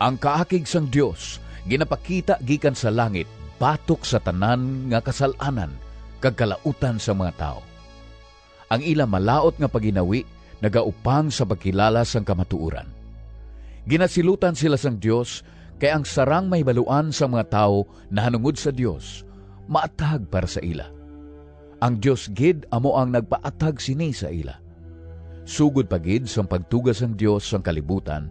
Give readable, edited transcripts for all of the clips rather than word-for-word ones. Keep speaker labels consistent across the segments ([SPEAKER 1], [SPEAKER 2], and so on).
[SPEAKER 1] Ang kaakig sang Dios ginapakita gikan sa langit batok sa tanan nga kasalanan kag kalautan sa mga tao. Ang ila malaot nga paginawi nagaupang sa pagkilala sang kamatuoran. Ginasilutan sila sang Dios kay ang sarang may baluan sa mga tao na hanungod sa Dios maatag para sa ila. Ang Dios gid amo ang nagpaatag sini sa ila. Sugod pagid sang pagtugas sang Dios sang kalibutan,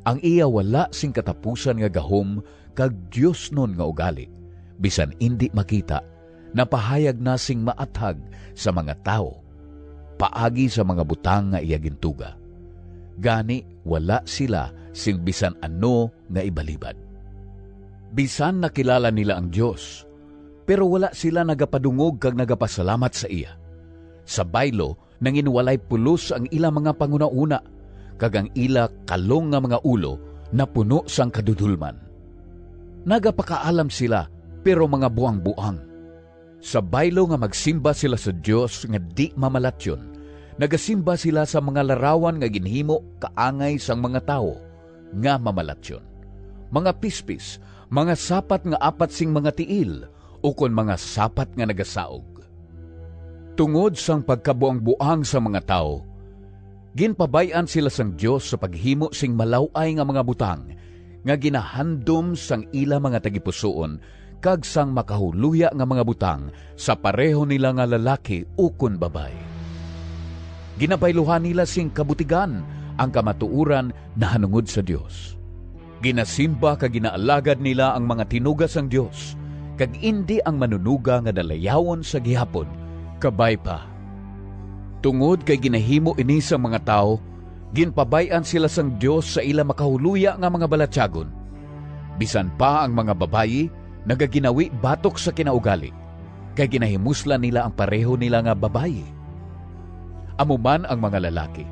[SPEAKER 1] ang iya wala sing katapusan nga gahom kag Dios nun nga ugali, bisan indi makita, napahayag na sing maatag sa mga tao, paagi sa mga butang nga iya gintuga. Gani wala sila sing bisan ano nga ibalibad. Bisan nakilala nila ang Dios, pero wala sila nagapadungog kag nagapasalamat sa iya. Sa baylo, nanginwalay pulos ang ila mga pangunauna, kag ang ila kalong nga mga ulo na puno sang kadudulman. Nagapakaalam sila, pero mga buang-buang. Sa baylo nga magsimba sila sa Dios nga di mamalatyon, nagasimba sila sa mga larawan nga ginhimo kaangay sang mga tao nga mamalatyon. Mga pispis, mga sapat nga apat sing mga tiil, ukon mga sapat nga nagasaog. Tungod sang pagkabuang-buang sa mga tao, ginpabayan sila sang Dios sa paghimo sing malaway nga mga butang nga ginahandom sang ila mga tagipusoon kag sang makahuluya nga mga butang sa pareho nila nga lalaki ukon babay. Ginabayluhan nila sing kabutigan ang kamatuuran na hanungod sa Dios. Ginasimba kag ginaalagad nila ang mga tinugas sang Dios, kag indi ang manunuga nga dalayawon sa gihapon, kabay pa. Tungod kay ginahimo ini sa mga tao, ginpabayan sila sang Dios sa ila makahuluya nga mga balatyagon. Bisan pa ang mga babayi, nagaginawi batok sa kinaugali, kay ginahimusla nila ang pareho nila nga babayi. Amuman ang mga lalaki,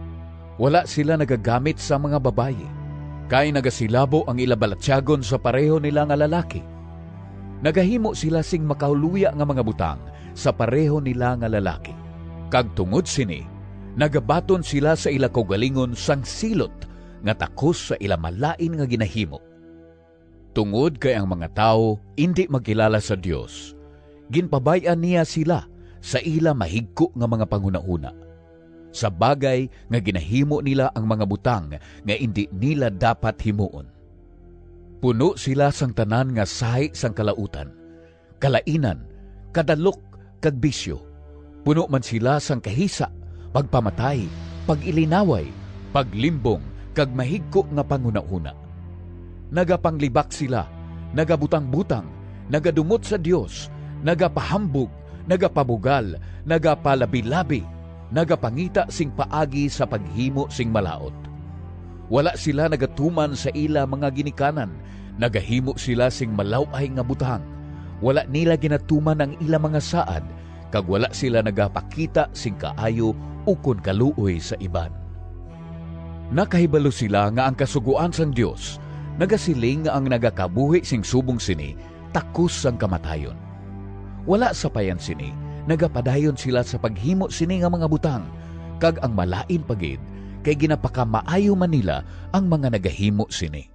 [SPEAKER 1] wala sila nagagamit sa mga babayi, kay nagasilabo ang ila balatyagon sa pareho nila nga lalaki. Nagahimo sila sing makahuluya nga mga butang sa pareho nila nga lalaki. Kag tungod sini, nagabaton sila sa ila kaugalingon sang silot nga takos sa ila malain nga ginahimo. Tungod kay ang mga tao indi magkilala sa Dios, ginpabayan niya sila sa ila mahigko nga mga panghunahuna, sa bagay nga ginahimo nila ang mga butang nga indi nila dapat himuon. Puno sila sang tanan nga sahi sang kalautan, kalainan, kadalok, kag bisyo. Puno man sila sang kahisa, pagpamatay, pag-ilinaway, paglimbong, kag mahigko nga panghunahuna. Nagapanglibak sila, nagabutang-butang, nagadumot sa Dios, nagapahambog, nagapabugal, nagapalabi-labi, nagapangita sing paagi sa paghimo sing malaot. Wala sila nagatuman sa ila mga ginikanan, nagahimo sila sing malaway nga butang. Wala nila ginatuman ang ila mga saad, kag wala sila nagapakita sing kaayo ukon kaluoy sa iban. Nakahibalo sila nga ang kasuguan sang Dios, nagasiling nga ang nagakabuhi sing subong sini, takos sang kamatayon. Wala sa payan sini, nagapadayon sila sa paghimo sini nga mga butang, kag ang malain pagid, kay ginapakamaayo man nila ang mga nagahimo sini.